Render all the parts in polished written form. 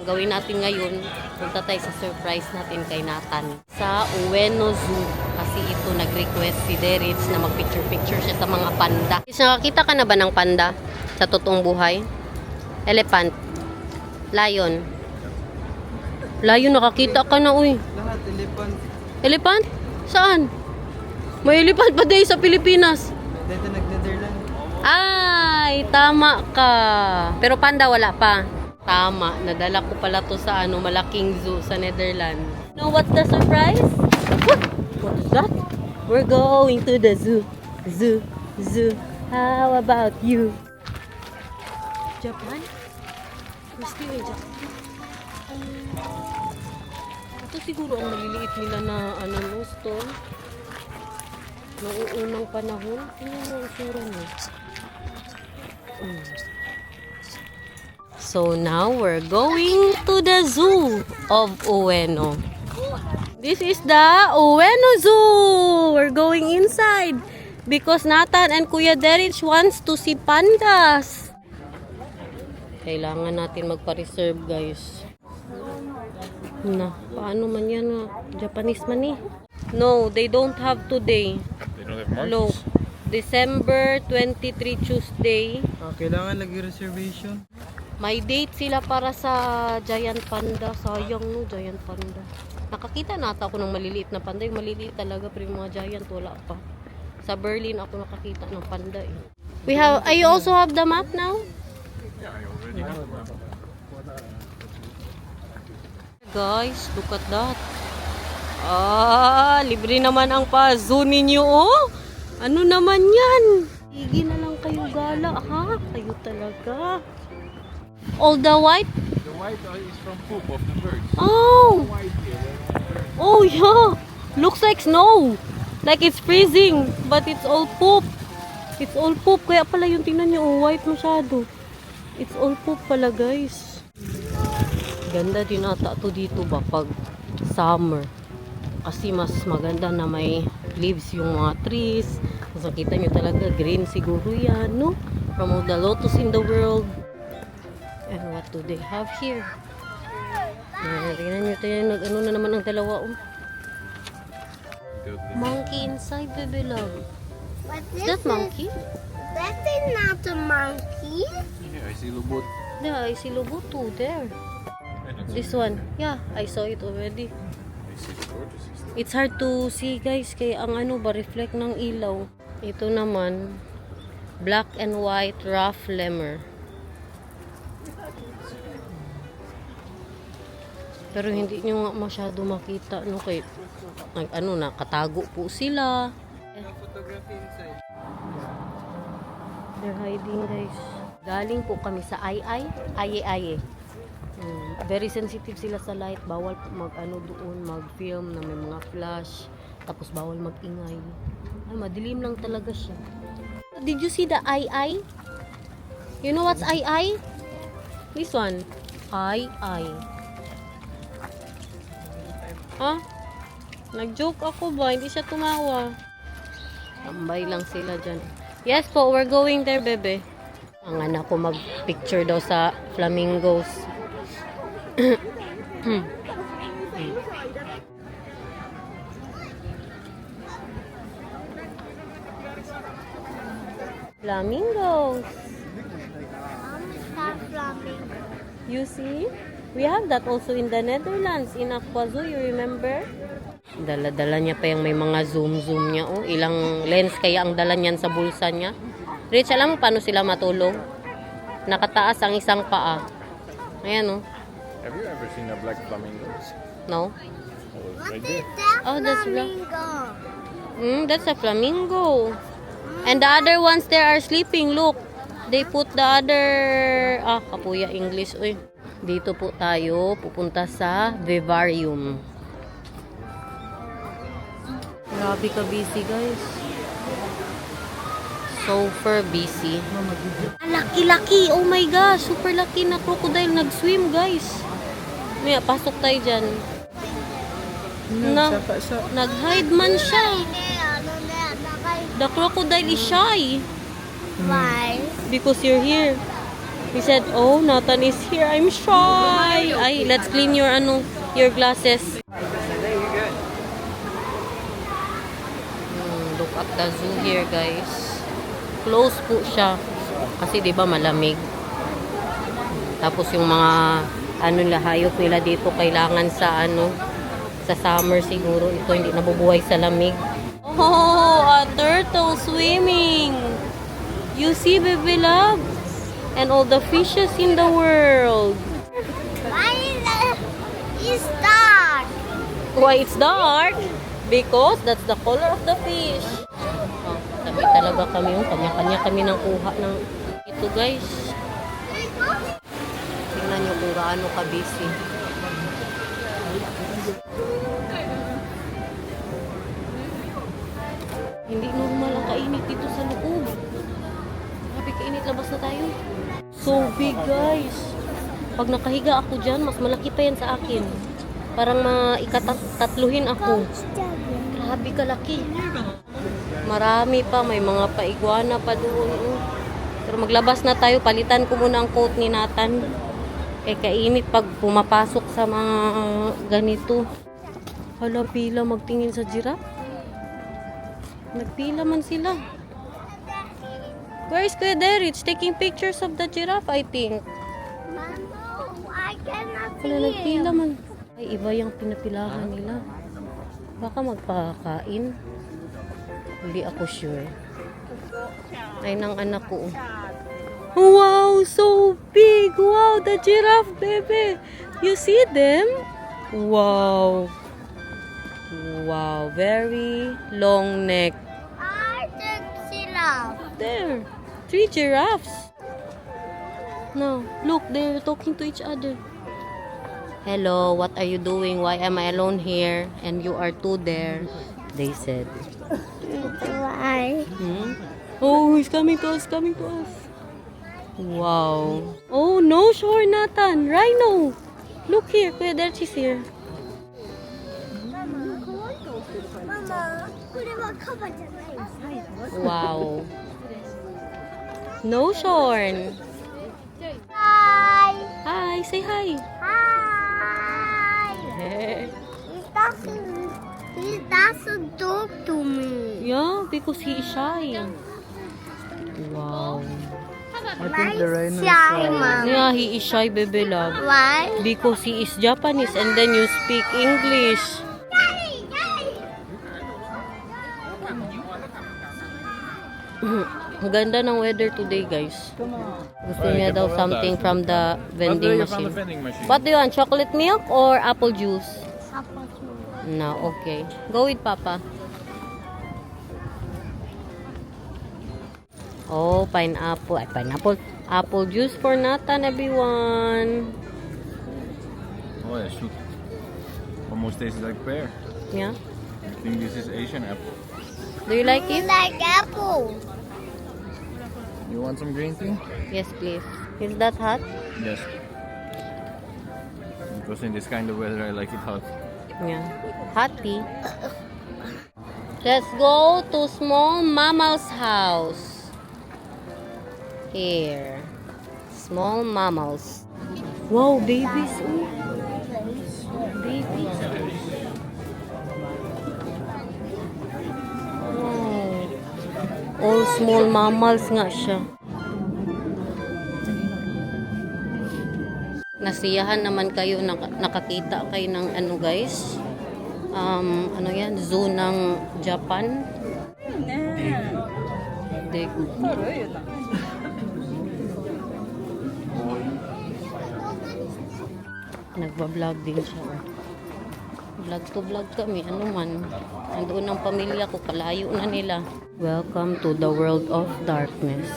Gawin natin ngayon, punta tayo sa surprise natin kay Nathan sa Ueno Zoo. Kasi ito nag-request si Derich na mag-picture-picture siya sa mga panda. Nakakita ka na ba ng panda sa totoong buhay? Elephant. Lion. Lion, nakakita ka na, uy. Lahat, elephant. Elephant? Saan? May elephant ba day sa Pilipinas? Dito nag-Netherlands. Ay, tama ka. Pero panda wala pa. Tama, nadala ko pala to sa malaking zoo sa Netherlands. Know what's the surprise? What is that? We're going to the zoo. Zoo, zoo. How about you? Japan? We're still in Japan. Ito siguro ang maliliit nila na stone. Noong unang panahon. Tingnan mo ang sura niya. So now we're going to the zoo of Ueno. This is the Ueno Zoo. We're going inside because Nathan and Kuya Derich wants to see pandas. Kailangan natin magpa-reserve, guys. Na, paano man yan? Japanese man eh. No, they don't have today. They don't have monkeys? No. December 23 Tuesday. Kailangan lagi reservation. May date sila para sa giant panda. Sayang no, giant panda. Nakakita nata ako ng maliliit na panda. Yung maliliit talaga, pero yung mga giant wala pa. Sa Berlin ako nakakita ng panda eh. We have, you also have the map now? Yeah, I already have one. Guys, look at that. Libre naman ang pa-zoo ninyo oh. Ano naman yan? Sige na lang kayo gala ha. Kayo talaga. All the white? The white is from poop of the birds. Oh! White here. Oh yeah! Looks like snow! Like it's freezing, but it's all poop. It's all poop. Kaya pala yung tingnan nyo, oh, white masyado. It's all poop pala guys. Ganda din ata to dito ba pag summer. Kasi mas maganda na may leaves yung mga trees. Mas nakita nyo talaga, green siguro yan, no? From all the lotus in the world. And what do they have here? Tingnan nyo tayo, ano na naman ang dalawa, oh. Monkey inside, baby love. But Is that monkey? That is not a monkey. Yeah, I see lubot. Yeah, I see Loboto there. And it's This one. Yeah, I saw it already. I see the tortoise. It's hard to see guys, kaya ang reflect ng ilaw. Ito naman, black and white rough lemur. Pero hindi nyo nga masyado makita, no, kay nakatago po sila. Photography inside. They're hiding guys. Galing po kami sa Aye. Very sensitive sila sa light. Bawal po doon, mag-film na may mga flash. Tapos bawal mag-ingay. Ay, madilim lang talaga siya. Did you see the Aye? You know what's Aye? This one. Aye. Ha? Nag-joke ako ba? Hindi siya tumawa. Tambay lang sila dyan. Yes po, we're going there, bebe. Ang anak ko mag-picture daw sa flamingos. Flamingos. Flamingo. You see? We have that also in the Netherlands, in Aqua Zoo, you remember? Dala-dala niya pa yung may mga zoom niya. Oh, ilang lens kaya ang dala niyan sa bulsa niya. Rich, alam mo paano sila matulog? Nakataas ang isang paa. Ayan, oh. Have you ever seen a black flamingo? No? Oh, What right is there. that Oh, that's flamingo? That's a flamingo. And the other ones there are sleeping. Look. They put the other... kapuya English. Uy. Dito po tayo pupunta sa vivarium. Grabe ka busy guys. Super busy. Ang laki-laki. Oh my gosh. Super laki na crocodile. Nag-swim guys. Maya, pasok tayo dyan. Nag-hide man siya. The crocodile is shy. Why? Because you're here. He said, "Oh, Nathan is here. I'm shy." Ay, let's clean your your glasses. Look at the zoo here, guys. Close po siya kasi 'di ba malamig. Tapos yung mga hayop nila dito kailangan sa sa summer siguro ito hindi nabubuhay sa lamig. Oh, a turtle swimming. You see, baby love? And all the fishes in the world. Why is dark? Why it's dark? Because that's the color of the fish. Oh, sabi talaga kami yung kanya-kanya kami ng kuha ng ito, guys. Tingnan nyo kung gaano ka-busy. Hindi normal ang kainit dito sa loob. Grabe kainit, labas na tayo. So big, guys. Pag nakahiga ako dyan, mas malaki pa yan sa akin. Parang maikatatluhin ako. Grabe kalaki. Marami pa, may mga paiguana pa doon. Pero maglabas na tayo, palitan ko muna ang coat ni Nathan. Kainit pag pumapasok sa mga ganito. Hala, pila magtingin sa giraffe. Nagpila man sila. Where is Kuya Derich? Taking pictures of the giraffe, I think. Mama, I cannot Wala, see nagpila him. man. Ay, iba yung pinapilahan nila. Baka magpakain. Hindi ako sure. Ay, ng anak ko. Wow, so big! Wow, the giraffe, baby! You see them? Wow. Wow, very long neck. I took giraffe. There, 3 giraffes. No, look, they're talking to each other. Hello, what are you doing? Why am I alone here? And you are two there, they said. Why? Hmm? Oh, he's coming to us, coming to us. Wow. Oh, no, sure, Nathan. Rhino. Look here, Kuya Derch is here. Mama, put him on cover Wow. No, Shorn. Hi. Hi, say hi. Hi. He doesn't talk to me. Yeah, because he is shy. Wow. I think the rhino is Shy, Mom. Yeah, he is shy, baby love. Why? Because he is Japanese and then you speak English. Ang ganda ng weather today, guys. Gusto niya daw something from the vending You found the machine. vending machine. What do you want? Chocolate milk or apple juice? Apple juice. No, okay. Go with Papa. Oh, pineapple. Ay, pineapple. Apple juice for Nathan, everyone. Oh, yeah, shoot. Almost tastes like pear. Yeah. I think this is Asian apple. Do you like You it? like apple? You want some green tea? Yes, please. Is that hot? Yes. Because in this kind of weather, I like it hot. Yeah. Hot tea. Let's go to Small Mammal's house. Here. Small mammals. Wow, babies. Oh. Babies. Wow. All small mammals nga siya. Nasiyahan naman kayo, nakakita kayo ng ano guys. Ano yan, zoo ng Japan. Daegu. Nagba-vlog din siya. Vlog to vlog kami, ano man. Nandoon ang pamilya ko, palayo na nila. Welcome to the world of darkness.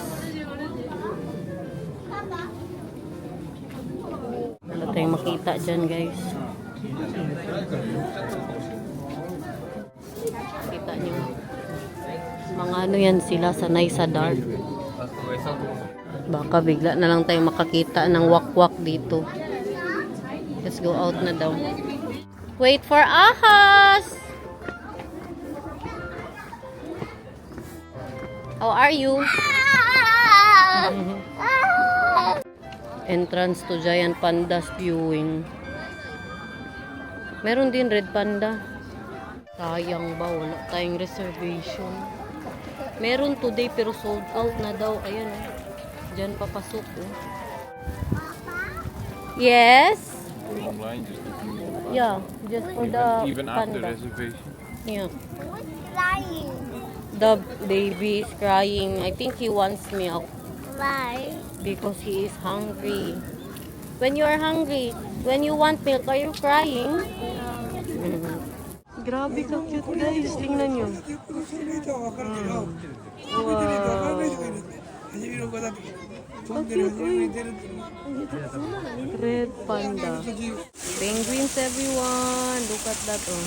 Wala tayong makita dyan, guys. Kita nyo. Mga ano yan sila, sanay sa dark. Baka bigla na lang tayong makakita ng wakwak dito. Let's go out na daw. Wait for Ahas! How are you? Entrance to Giant Pandas viewing. Meron din Red Panda. Sayang ba, wala tayong reservation. Meron today pero sold out na daw. Ayan oh. Diyan papasok oh. Yes? Long line just a few. Yeah, just for the Even after panda. reservation. Yeah. Who's flying? The baby is crying. I think he wants milk Why? because he is hungry. When you are hungry, when you want milk, are you crying? Grabe ka cute guys. Tingnan nyo. Wow. Cute, uy. Red panda. Penguins everyone. Look at that oh.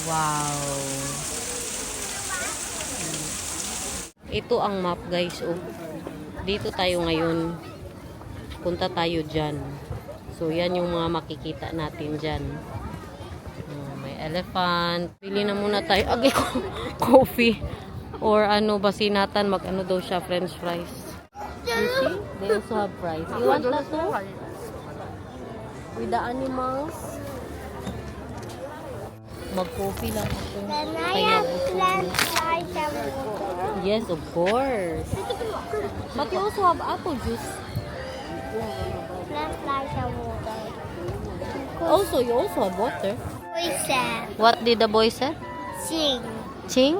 Wow. Ito ang map guys oh. Dito tayo ngayon. Punta tayo dyan. So yan yung mga makikita natin dyan. May elephant. Pili na muna tayo. Agay ko. Coffee. Or ano basinatan. Mag ano daw siya. French fries. You see? They also have fries. You want that too? With the animals? Mag-coffee lang ako. Can I Kaya have gusto French ko. fries and water? Yes, of course. But you also have apple juice. French fries and water. Also, you also have water. We said, What did the boy say? sing, Ching?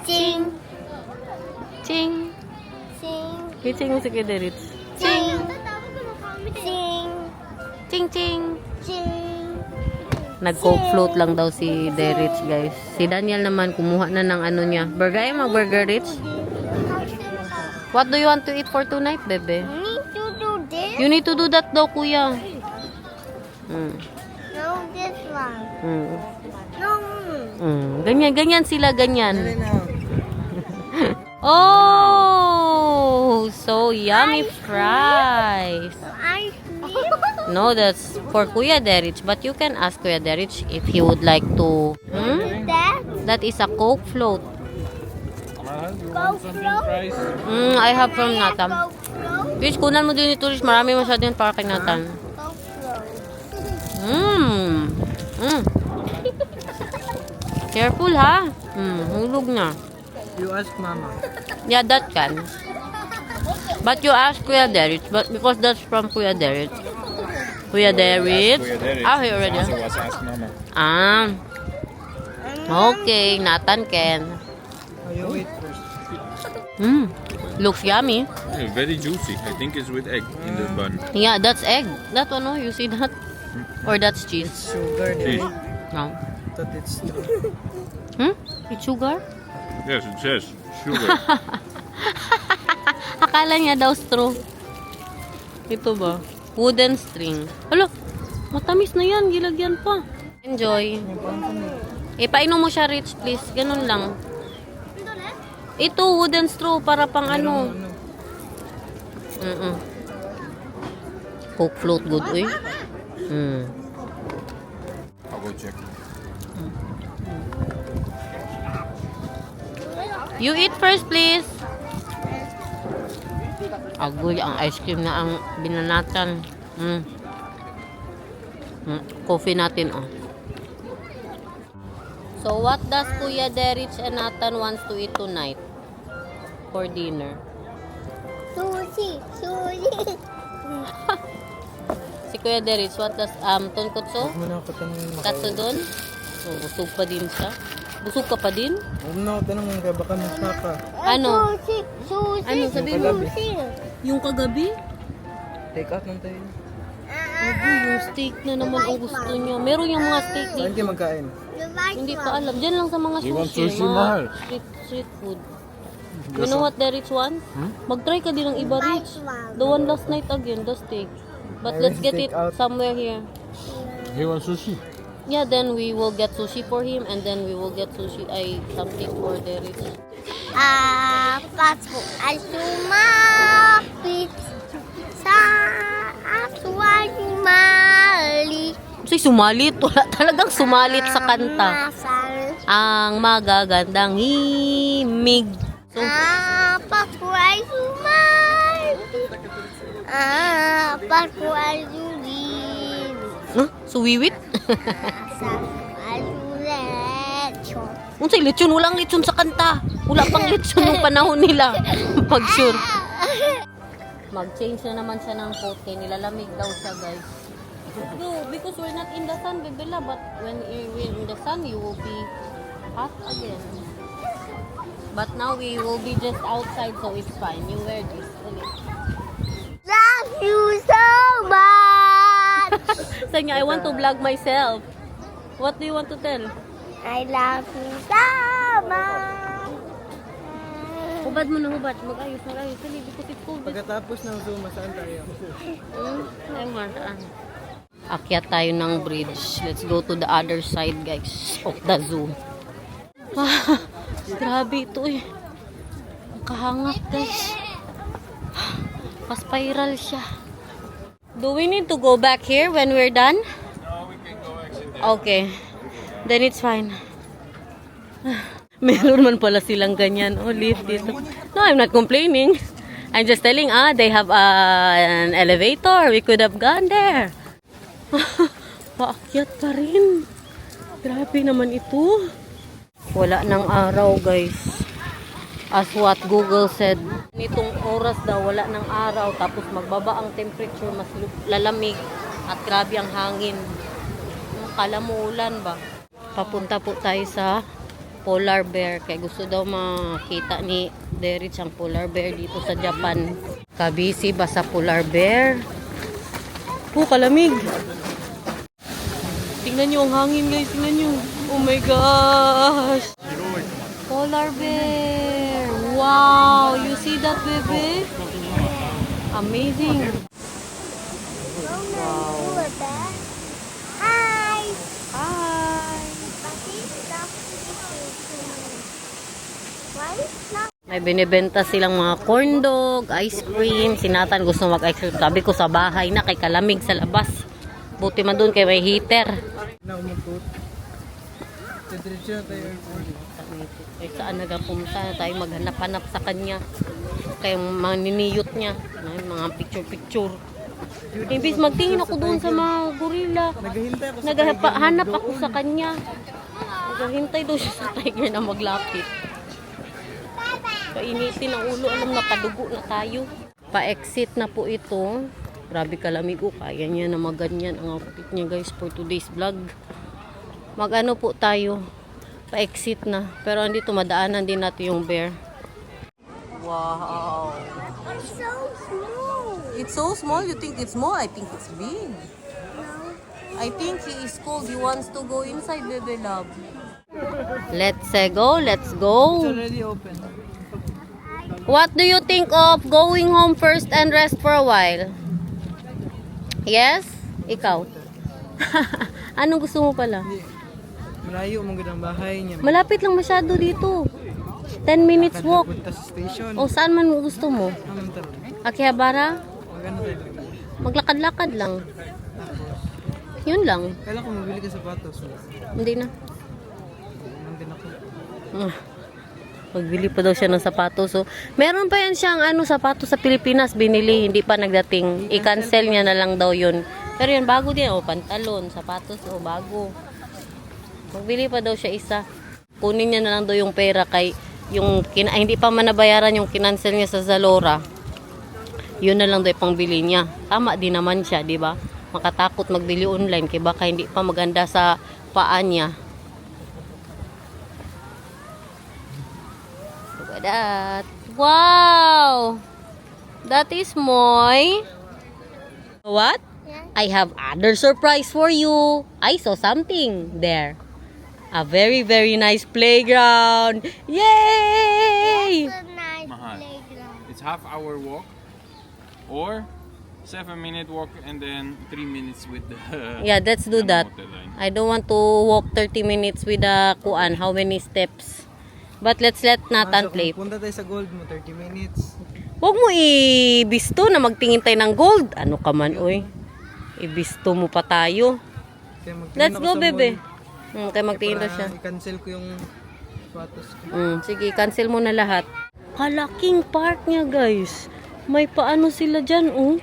sing, Ching. sing, Kiching mo si Kiderits. sing, sing, Ching, ching. sing. Nag-coke float lang daw si Derich, guys. Si Daniel naman, kumuha na ng ano niya. Burger, ay mag-burger, Rich. What do you want to eat for tonight, bebe? You need to do this. You need to do that daw, kuya. No, this one. Mm. No. Ganyan, ganyan sila, ganyan. Oh, so yummy fries. I sleep. No, that's for Kuya Derich. But you can ask Kuya Derich if he would like to. That That is a Coke float. You want something fries? I have from Natam. Go float. Rich, kunan mo din ito, Rich. Marami masyado yung para kay Nathan. Go float. Careful, ha? Hulog na. You ask Mama. Yeah, that can. But you ask Kuya Derich, but because that's from Kuya Derich. Kuya Derich. Ah, here already. So was ask Mama. Ah. Okay, Nathan can. Oh, you wait first. Looks yummy. Yeah, very juicy. I think it's with egg in the bun. Yeah, that's egg. That one, no? You see that? Or that's cheese? Sugar Cheese. there. No. Thought it's true. It's sugar? Yes, it says sugar. Akala niya daw straw. Ito ba? Wooden string. Alo, matamis na yan. Gilagyan pa. Enjoy. Ipainom mo siya, Rich, please. Ganun lang. Ito, wooden straw para pang ano. Coke float good, uy. I'll go check. You eat first, please. Agoy, ang ice cream na ang binanatan. Coffee natin, oh. So, what does Kuya Derich and Nathan wants to eat tonight for dinner? Sushi, sushi. Si Kuya Derich, what does, tonkotsu? Huwag mo na ako tanongin Katsudon? So, busog pa din siya. Busog ka pa din? Huwag mo na ako tanongin ka, baka magkaka. Ano? Sushi, sushi. Ano, sabi mo? Sushi. Yung kagabi? Take out lang tayo. Agoy, yung steak na naman ang gusto niya. Meron yung mga steak Saan dito. kayo magkain? The white Hindi one. pa alam. Diyan lang sa mga sushi. You want sushi, mga mahal? street food. You know what the Rich wants? Mag-try ka din ng iba, Rich. The one last night again, the steak. But let's get it somewhere here. He wants sushi. Yeah, then we will get sushi for him and then we will get sushi, something for the Rich. Pasok ay sumapit sa aswang Kasi sumalit. Wala talagang sumalit sa kanta. masal. Ang magagandang himig. So, Pasok ay sumapit Pakualurin. Huh? Suwiwit? Sa alulet. Unsay lechon? Walang lechon sa kanta. Wala pang lechon ng panahon nila. Pag sure. Mag-change na naman siya ng pote. Nilalamig daw siya, guys. No, because we're not in the sun, Bebela. But when we're in the sun, you will be hot again. But now we will be just outside, so it's fine. You wear this. Love you so much. Sa niya, I want to vlog myself. What do you want to tell? I love you so much. Hubad mo na hubad. Mag-ayos. Dali, because it's cold. Pagkatapos ng Zoom, saan tayo? Ay, saan? Akyat tayo ng bridge. Let's go to the other side, guys, of the zoo. Ah, grabe ito eh. Ang kahangap, guys. Pa-spiral siya. Do we need to go back here when we're done? No, we can go exit there. Okay. Then it's fine. Meron man pala silang ganyan. Oh, lift dito. No, I'm not complaining. I'm just telling, they have an elevator. We could have gone there. Paakyat pa rin. Grabe naman ito. Wala ng araw, guys. As what Google said. Nitong oras daw, wala ng araw. Tapos magbaba ang temperature, mas lalamig. At grabe ang hangin. Kala mo ulan ba? Papunta po tayo sa polar bear. Kaya gusto daw makita ni Derich ang polar bear dito sa Japan. Kabisi ba sa polar bear? Kalamig. Tingnan nyo ang hangin, guys. Tingnan nyo. Oh my gosh. Polar bear. Wow. You see that, baby? Amazing. Wow. Hi. Hi. Why not? May binibenta silang mga corn dog, ice cream. Si Nathan gusto mag-ice cream. Sabi ko sa bahay na kay kalamig sa labas. Buti man doon kay may heater. Na umukot. Diretso na tayo airport. Ay saan nagapunta na tayo maghanap-hanap sa kanya. Kaya mga niniyot niya. Mga picture-picture. Imbis magtingin ako doon sa mga gorilla. Naghihintay ako sa Naghahanap ako sa kanya. Naghahintay doon siya sa tiger na maglapit. Kainitin ang ulo. Alam na padugo na tayo. Pa-exit na po ito. Grabe kalamig. Kaya niya na maganyan ang outfit niya, guys, for today's vlog. Mag-ano po tayo. Pa-exit na. Pero andito madaanan din natin yung bear. Wow. It's so small. It's so small. You think it's small? I think it's big. I think he is cold. He wants to go inside, baby love. Let's go. Let's It's go. already open. What do you think of going home first and rest for a while? Yes? Ikaw? Anong gusto mo pala? Malayo mong ang bahay niya. Malapit lang masyado dito. 10 minutes walk. Punta sa station. O saan man gusto mo? Anong taro? Akihabara? Magano tayo? Maglakad-lakad lang. Yun lang. Kailan ko mabili ka sapatos? Hindi na. Nandun ako. Magbili pa daw siya ng sapatos. So, meron pa yan siyang sapatos sa Pilipinas binili, hindi pa nagdating. I-cancel niya na lang daw yun. Pero yan, bago din. Pantalon, sapatos, bago. Magbili pa daw siya isa. Kunin niya na lang daw yung pera kay yung hindi pa man nabayaran yung kinancel niya sa Zalora. Yun na lang daw yung pangbili niya. Tama din naman siya, di ba? Makatakot magbili online kaya baka hindi pa maganda sa paa niya. Look at that. Wow! That is Moy. What? Yeah. I have other surprise for you. I saw something there. A very, very nice playground. Yay! It's a nice Mahal. playground. It's half-hour walk or 7-minute walk and then 3 minutes with the Yeah, let's do that. Yamamoto line. I don't want to walk 30 minutes with the kuan. How many steps? But let's let Nathan play. Punta tayo sa gold mo, 30 minutes. Huwag mo ibisto na magtingin tayo ng gold. Ano ka man, oy. Ibisto mo pa tayo. Kaya magtingin Let's ako go, sa bebe. mall. Kaya magtingin daw Para siya. i-cancel ko yung sapatos ko. Sige, cancel mo na lahat. Kalaking park niya, guys. May paano sila dyan, oh.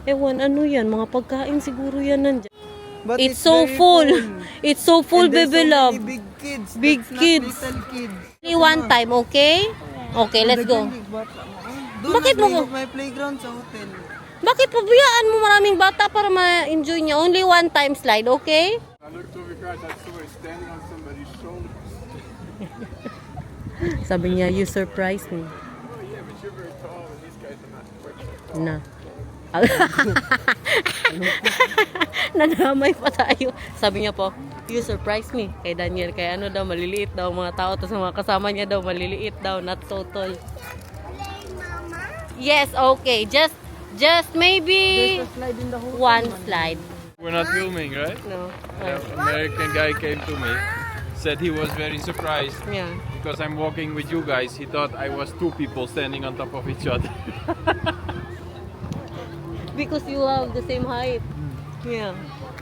Ewan, ano yan? Mga pagkain siguro yan nandyan. But It's so very full. It's so full, And there's baby so love. many big kids. Big That's not kids. little kids. Only one time, okay? Okay, let's go. Doon Bakit mo- may playground sa hotel. Bakit pabayaan mo maraming bata para ma-enjoy niya? Only one time slide, okay? I looked over here, I saw it standing on somebody's shoulders. Sabi niya, you surprised me. Oh yeah, but you're very tall and these guys are not quite so tall. Na. Nadamay pa tayo. Sabi niya po, you surprised me. Kay Daniel, kaya ano daw, maliliit daw mga tao. Tapos mga kasama niya daw, maliliit daw, not so tall. Yes, okay. Just maybe There's a slide in the hotel. one slide. We're not filming, right? No. The American guy came to me, said he was very surprised Yeah. because I'm walking with you guys. He thought I was two people standing on top of each other. Because you have the same height. Yeah.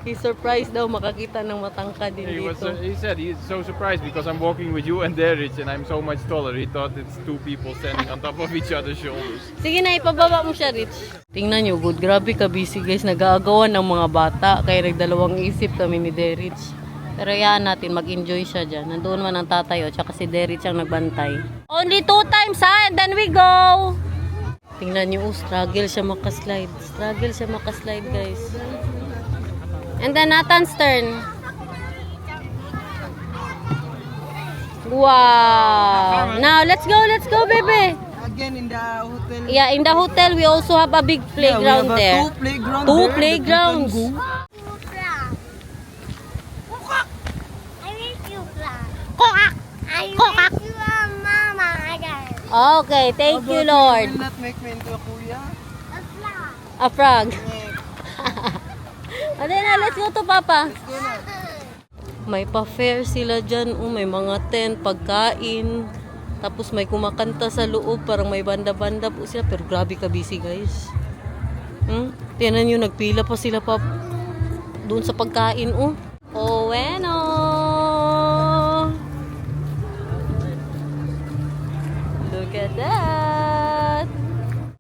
He's surprised daw makakita ng matangkad din dito. He said he's so surprised because I'm walking with you and Derich and I'm so much taller. He thought it's two people standing on top of each other's shoulders. Sige na, ipababa mo siya, Rich. Tingnan nyo, good. Grabe ka busy, guys. Nag-aagawan ng mga bata. Kaya nagdalawang isip kami ni Derich. Pero yan natin, mag-enjoy siya dyan. Nandoon man ang tatay, tsaka si Derich ang nagbantay. Only 2 times, ha? And then we go! Tingnan nyo, struggle siya makaslide. Struggle siya makaslide, guys. And then Nathan's turn. Wow! Now, let's go, baby! Again in the hotel. Yeah, in the hotel, we also have a big playground yeah, we there. have two playgrounds. Two there that playgrounds. we can go. I miss you, Flan. Kokak! I Kokak. miss you, Mama. Again. Okay, thank How you, about Lord. You will not make me into a kuya. A flan. A frog. Yeah. Ate na, let's go to Papa. Let's go na. May pa-fair sila dyan. Oh, may mga tent, pagkain. Tapos may kumakanta sa loob. Parang may banda-banda po sila. Pero grabe ka busy, guys. Tiyanan nyo, nagpila pa sila pa doon sa pagkain. Oh, bueno. Look at that.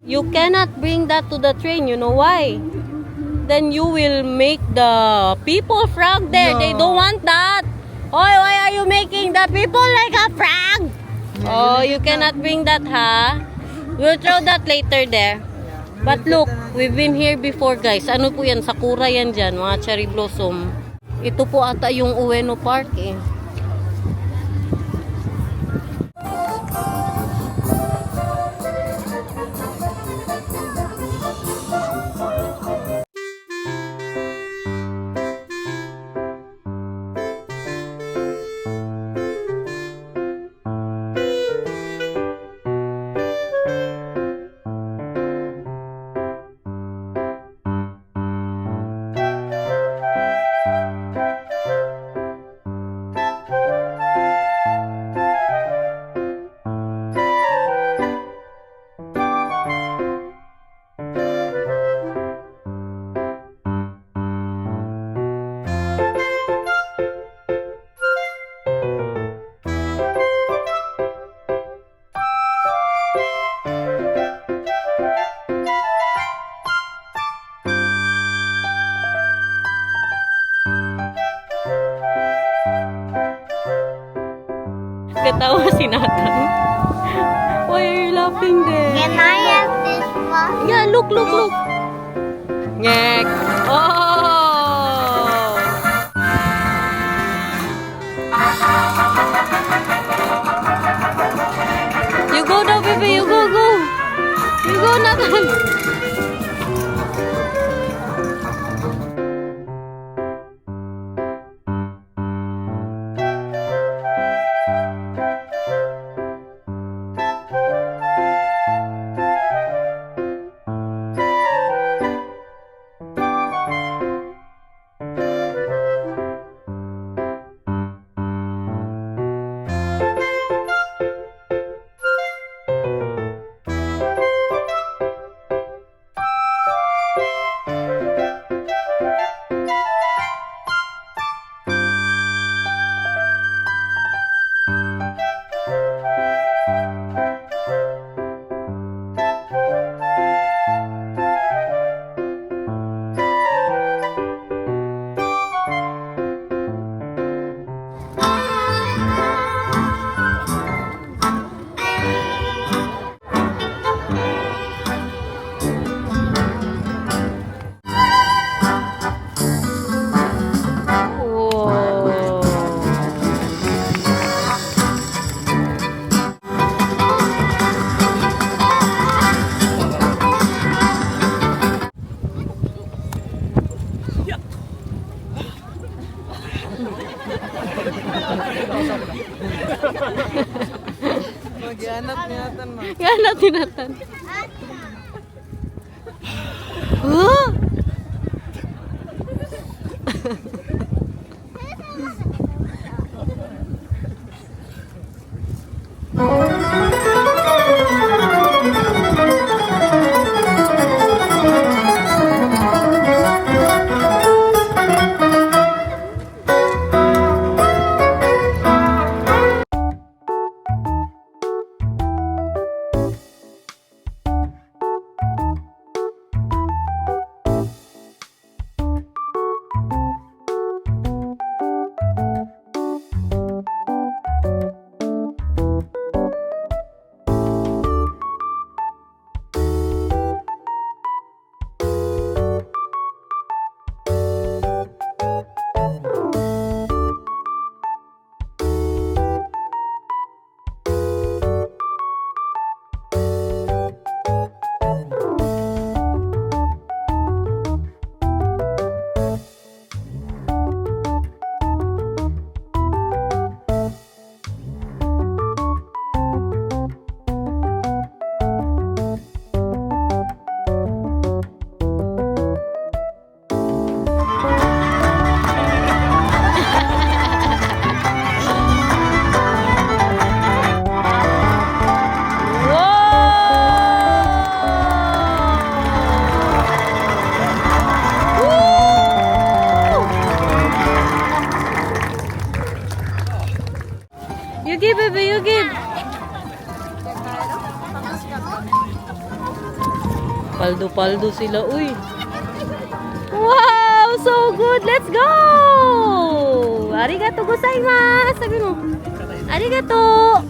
You cannot bring that to the train. You know why? Then you will make the people frog there. They don't want that. Why are you making the people like a frog? Oh, you cannot bring that, ha? We'll throw that later there. But look, we've been here before, guys. Ano po yan? Sakura yan dyan, mga cherry blossom. Ito po ata yung Ueno Park, eh. Katawa si Nathan. Why are you laughing there? Can I have this one? Yeah, look. Ngek. Oh! You go now, baby. You go. You go, Nathan. Maghanap niya atan ma. Yan na tinatan. Huh? You give, baby, you give. Paldo-paldo sila, uy. Wow, so good. Let's go. Arigato gozaimasu. Sabi mo. Arigato.